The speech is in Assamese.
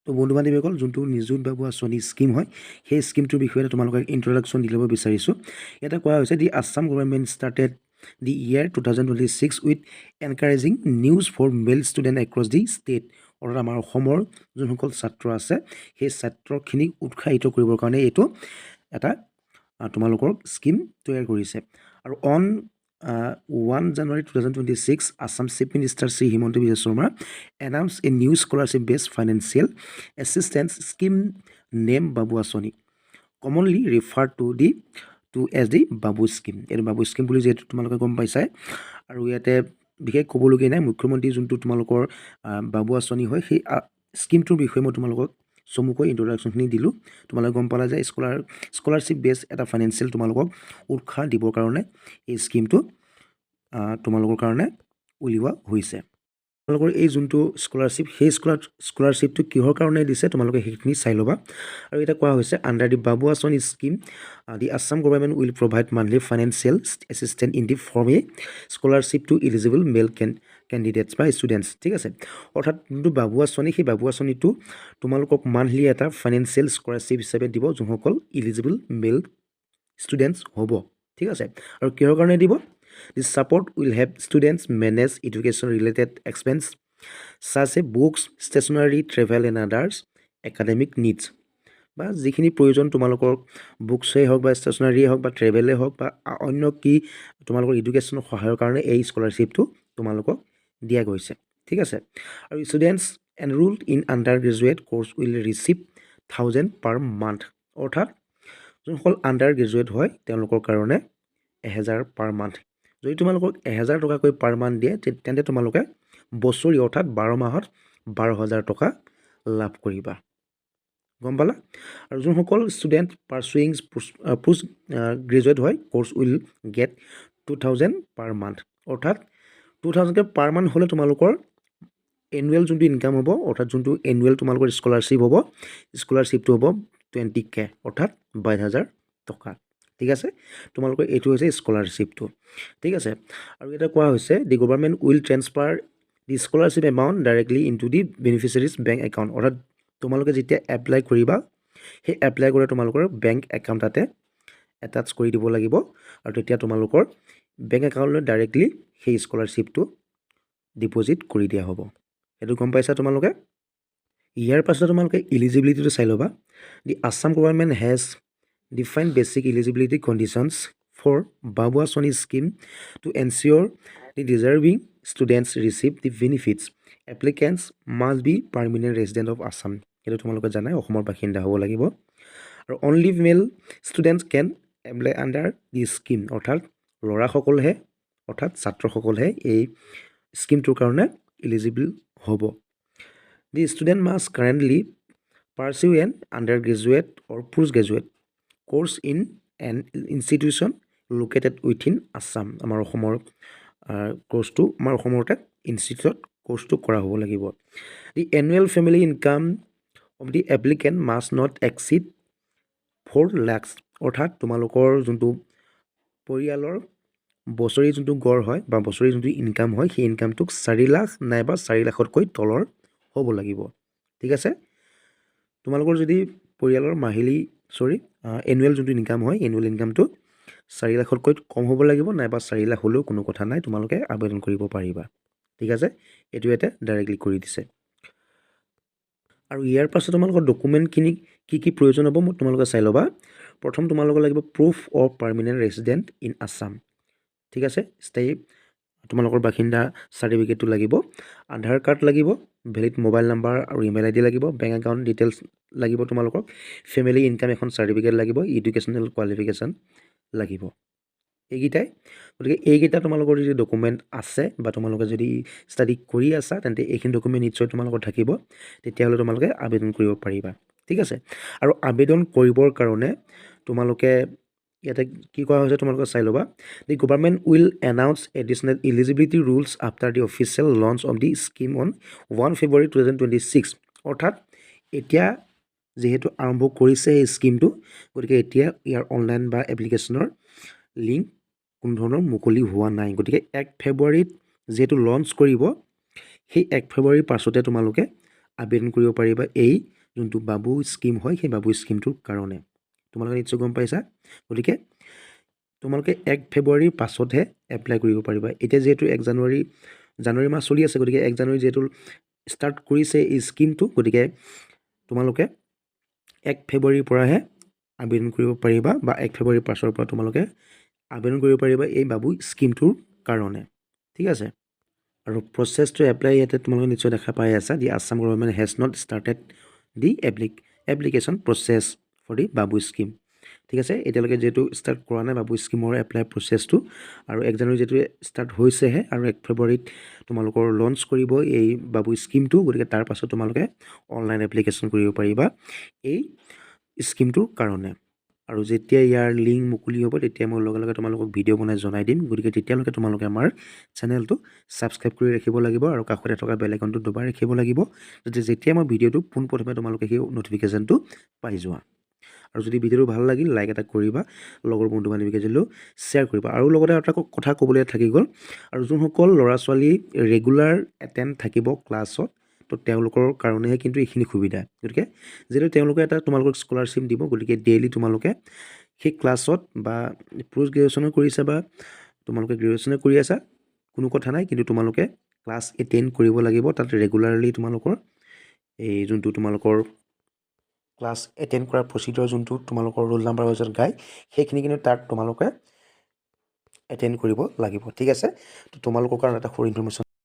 তো বন্ধু বান্ধৱীসকল যোনটো নিযুত বাবু আঁচনি স্কিম হয় সেই স্কিমটোৰ বিষয়ে তোমালোকক ইন্ট্ৰডাকশ্যন দি ল'ব বিচাৰিছোঁ। ইয়াতে কোৱা হৈছে the Assam government started the year 2026 with encouraging news for male student across the state. অৰ্থাৎ আমাৰ অসমৰ যোনসকল ছাত্ৰ আছে সেই ছাত্ৰখিনিক উৎসাহিত কৰিবৰ কাৰণে এইটো এটা তোমালোকৰ স্কিম তৈয়াৰ কৰিছে। আৰু on 1 January 2026 Assam Chief Minister Sri Himanta Biswa Sarma announced a new scholarship-based financial assistance scheme named Babu Asani, commonly referred to as the Babu scheme. এই বাবু স্কিম বুলি যেহেতু তোমালোকে গম পাইছাই আৰু ইয়াতে বিশেষ ক'বলগীয়া নাই। মুখ্যমন্ত্ৰী যোনটো তোমালোকৰ বাবু আঁচনি হয় সেই স্কিমটোৰ বিষয়ে মই তোমালোকক চমুকৈ ইন্ট্ৰডাকশ্যনখিনি দিলোঁ। তোমালোকে গম পালা যে স্কলাৰশ্বিপ বেছ এটা ফাইনেন্সিয়েল তোমালোকক উৎসাহ দিবৰ কাৰণে এই স্কিমটো তোমালোকৰ কাৰণে উলিওৱা হৈছে। তোমালোকৰ এই যোনটো স্কলাৰশ্বিপ সেই স্কলাৰশ্বিপটো কিহৰ কাৰণে দিছে তোমালোকে সেইখিনি চাই ল'বা। আৰু এটা কোৱা হৈছে আণ্ডাৰ দি বাবু আঁচনি scheme the Assam government will provide monthly financial assistance in the form a scholarship to eligible male candidates বা ষ্টুডেণ্টছ। ঠিক আছে, অৰ্থাৎ যোনটো বাবু আঁচনি সেই বাবু আঁচনিটো তোমালোকক মান্থলি এটা ফাইনেন্সিয়েল স্কলাৰশ্বিপ হিচাপে দিব যোনসকল ইলিজিবল মেল ষ্টুডেণ্টছ হ'ব। ঠিক আছে, আৰু কিহৰ কাৰণে দিব? This support will help students manage education-related expense such as books, stationery, travel and others academic needs. বা যিখিনি প্ৰয়োজন তোমালোকৰ বুকছেই হওক বা ষ্টেচনাৰীয়ে হওক বা ট্ৰেভেলেই হওক বা অন্য কি তোমালোকৰ এডুকেশ্যনৰ সহায়ৰ কাৰণে এই স্কলাৰশ্বিপটো তোমালোকক দিয়া গৈছে। ঠিক আছে, আৰু students enrolled in under graduate course will receive 1000 per month. অৰ্থাৎ যোনসকল আণ্ডাৰ গ্ৰেজুৱেট হয় তেওঁলোকৰ কাৰণে 1000 পাৰ মান্থ। যদি তোমালোকক 1000 টকাকৈ পাৰ মান্থ দিয়ে তেন্তে তোমালোকে বছৰি অৰ্থাৎ 12 মাহত 12000 টকা লাভ কৰিবা। গম পালা? আৰু যোনসকল ষ্টুডেণ্ট পাৰ্চুইং পোষ্ট গ্ৰেজুৱেট হয় course will get 2000 per month. অৰ্থাৎ 2000কৈ পাৰ মান্থ হ'লে তোমালোকৰ এনুৱেল যোনটো ইনকাম হ'ব অৰ্থাৎ যোনটো এনুৱেল তোমালোকৰ স্কলাৰশ্বিপ হ'ব স্কলাৰশ্বিপটো হ'ব 20K অৰ্থাৎ 22000 টকা। ঠিক আছে, তোমালোকৰ এইটো হৈছে স্কলাৰশ্বিপটো। ঠিক আছে, আৰু এটা কোৱা হৈছে the government will transfer the scholarship amount directly into the beneficiaries bank account. অৰ্থাৎ তোমালোকে যেতিয়া এপ্লাই কৰিবা সেই এপ্লাই কৰি তোমালোকৰ বেংক একাউণ্ট তাতে এটাচ কৰি দিব লাগিব আৰু তেতিয়া তোমালোকৰ বেংক একাউণ্টলৈ ডাইৰেক্টলি সেই স্কলাৰশ্বিপটো ডিপ'জিট কৰি দিয়া হ'ব। সেইটো গম পাইছা তোমালোকে? ইয়াৰ পাছতে তোমালোকে ইলিজিবিলিটিটো চাই ল'বা। The Assam government has define basic eligibility conditions for Babu Asani scheme to ensure the deserving students receive the benefits. Applicants must be permanent resident of Assam. এইটো তোমালোকে জানাই অসমৰ বাসিন্দা হ'ব লাগিব। আৰু only male students can apply under the scheme. অৰ্থাৎ ল'ৰাসকলহে অৰ্থাৎ ছাত্ৰসকলহে এই স্কিমটোৰ কাৰণে ইলিজিবল হ'ব। The student must currently pursue an under graduate or post graduate course in an institution located within Assam. আমাৰ অসমৰ কোৰ্চটো আমাৰ অসমতে ইনষ্টিটিউটত কোৰ্চটো কৰা হ'ব লাগিব। The annual family income of the applicant must not exceed 4 lakhs। অৰ্থাৎ তোমালোকৰ যোনটো পৰিয়ালৰ বছৰি যোনটো গড় হয় বা বছৰি যোনটো ইনকাম হয় সেই ইনকামটোক 4 লাখ নাইবা 4 লাখতকৈ তলৰ হ'ব লাগিব। ঠিক আছে, তোমালোকৰ যদি পৰিয়ালৰ এনুৱেল যোনটো ইনকাম হয় এনুৱেল ইনকামটো 4 লাখতকৈ কম হ'ব লাগিব নাইবা 4 লাখ হ'লেও কোনো কথা নাই, তোমালোকে আবেদন কৰিব পাৰিবা। ঠিক আছে, এইটো ইয়াতে ডাইৰেক্টলি কৰি দিছে। আৰু ইয়াৰ পাছত তোমালোকৰ ডকুমেণ্টখিনি কি কি প্ৰয়োজন হ'ব মই তোমালোকে চাই ল'বা। প্ৰথম তোমালোকৰ লাগিব proof of permanent resident in Assam. ঠিক আছে, স্থায়ী তোমালোকৰ বাসিন্দা চাৰ্টিফিকেটটো লাগিব, আধাৰ কাৰ্ড লাগিব, ভেলিড মোবাইল নাম্বাৰ আৰু ইমেইল ID লাগিব, বেংক একাউণ্ট ডিটেইলছ লাগিব, তোমালোকক ফেমিলি ইনকাম এখন চাৰ্টিফিকেট লাগিব, এডুকেশ্যনেল কোৱালিফিকেশ্যন লাগিব, এইকেইটাই। গতিকে এইকেইটা তোমালোকৰ যদি ডকুমেণ্ট আছে বা তোমালোকে যদি ষ্টাডি কৰি আছা তেন্তে এইখিনি ডকুমেণ্ট নিশ্চয় তোমালোকৰ থাকিব, তেতিয়াহ'লে তোমালোকে আবেদন কৰিব পাৰিবা। ঠিক আছে, আৰু আবেদন কৰিবৰ কাৰণে তোমালোকে ইয়াতে কি কোৱা হৈছে তোমালোকে চাই ল'বা। The government will announce additional eligibility rules after the official launch of the scheme on 1 February 2026। অৰ্থাৎ এতিয়া যিহেতু আৰম্ভ কৰিছে এই স্কিমটো গতিকে এতিয়া ইয়াৰ অনলাইন বা এপ্লিকেশ্যনৰ লিংক কোনো ধৰণৰ মুকলি হোৱা নাই। গতিকে 1 ফেব্ৰুৱাৰীত যিহেতু লঞ্চ কৰিব সেই 1 ফেব্ৰুৱাৰীৰ পাছতে তোমালোকে আবেদন কৰিব পাৰিবা এই যোনটো বাবু স্কিম হয় সেই বাবু স্কিমটোৰ কাৰণে তোমালোকে নিশ্চয় গম পাইছা গতিকে তোমালোকে 1 ফেব্ৰুৱাৰীৰ পাছতহে এপ্লাই কৰিব পাৰিবা এতিয়া যেহেতু 1 জানুৱাৰী মাহ চলি আছে গতিকে 1 জানুৱাৰী যেহেতু ষ্টাৰ্ট কৰিছে এই স্কিমটো গতিকে তোমালোকে 1 ফেব্ৰুৱাৰীৰ পৰাহে আবেদন কৰিব পাৰিবা বা 1 ফেব্ৰুৱাৰীৰ পাছৰ পৰা তোমালোকে আবেদন কৰিব পাৰিবা এই বাবু স্কিমটোৰ কাৰণে ঠিক আছে আৰু প্ৰচেছটো এপ্লাই ইয়াতে তোমালোকে নিশ্চয় দেখা পাই আছা the Assam government has not started the application process for the Babu scheme ঠিক আছে এতিয়ালৈকে যেহেতু ষ্টাৰ্ট কৰা নাই বাবু স্কিমৰ এপ্লাই প্ৰচেছটো আৰু 1 জানুৱাৰী যেহেতু ষ্টাৰ্ট হৈছেহে আৰু 1 ফেব্ৰুৱাৰীত তোমালোকৰ লঞ্চ কৰিব এই বাবু স্কিমটো গতিকে তাৰ পাছত তোমালোকে অনলাইন এপ্লিকেশ্যন কৰিব পাৰিবা এই স্কিমটোৰ কাৰণে আৰু যেতিয়া ইয়াৰ লিংক মুকলি হ'ব তেতিয়া মই লগে লগে তোমালোকক ভিডিঅ' বনাই জনাই দিম গতিকে তেতিয়ালৈকে তোমালোকে আমাৰ চেনেলটো ছাবস্ক্ৰাইব কৰি ৰাখিব লাগিব আৰু কাষতে থকা বেল আইকনটো দবাই ৰাখিব লাগিব যাতে যেতিয়া মই ভিডিঅ'টো পোনপ্ৰথমে তোমালোকে সেই ন'টিফিকেশ্যনটো পাই যোৱা আৰু যদি ভিডিঅ'টো ভাল লাগিল লাইক এটা কৰিবা লগৰ বন্ধু বান্ধৱীকেইজনলৈও শ্বেয়াৰ কৰিবা আৰু লগতে এটা কথা ক'বলৈ থাকি গ'ল আৰু যোনসকল ল'ৰা ছোৱালী ৰেগুলাৰ এটেণ্ড থাকিব ক্লাছত তো তেওঁলোকৰ কাৰণেহে কিন্তু এইখিনি সুবিধা গতিকে যিহেতু তেওঁলোকে এটা তোমালোকক স্কলাৰশ্বিপ দিব গতিকে ডেইলি তোমালোকে সেই ক্লাছত বা পোষ্ট গ্ৰেজুৱেশ্যনো কৰিছা বা তোমালোকে গ্ৰেজুৱেশ্যনে কৰি আছা কোনো কথা নাই কিন্তু তোমালোকে ক্লাছ এটেণ্ড কৰিব লাগিব তাত ৰেগুলাৰলি তোমালোকৰ এই যোনটো তোমালোকৰ ক্লাছ এটেণ্ড কৰাৰ প্ৰচিডিউৰ যোনটো তোমালোকৰ ৰোল নাম্বাৰ ৱাইজত গায় সেইখিনি কিন্তু তাত তোমালোকে এটেণ্ড কৰিব লাগিব ঠিক আছে তো তোমালোকৰ কাৰণে এটা সৰু ইনফৰমেশ্যন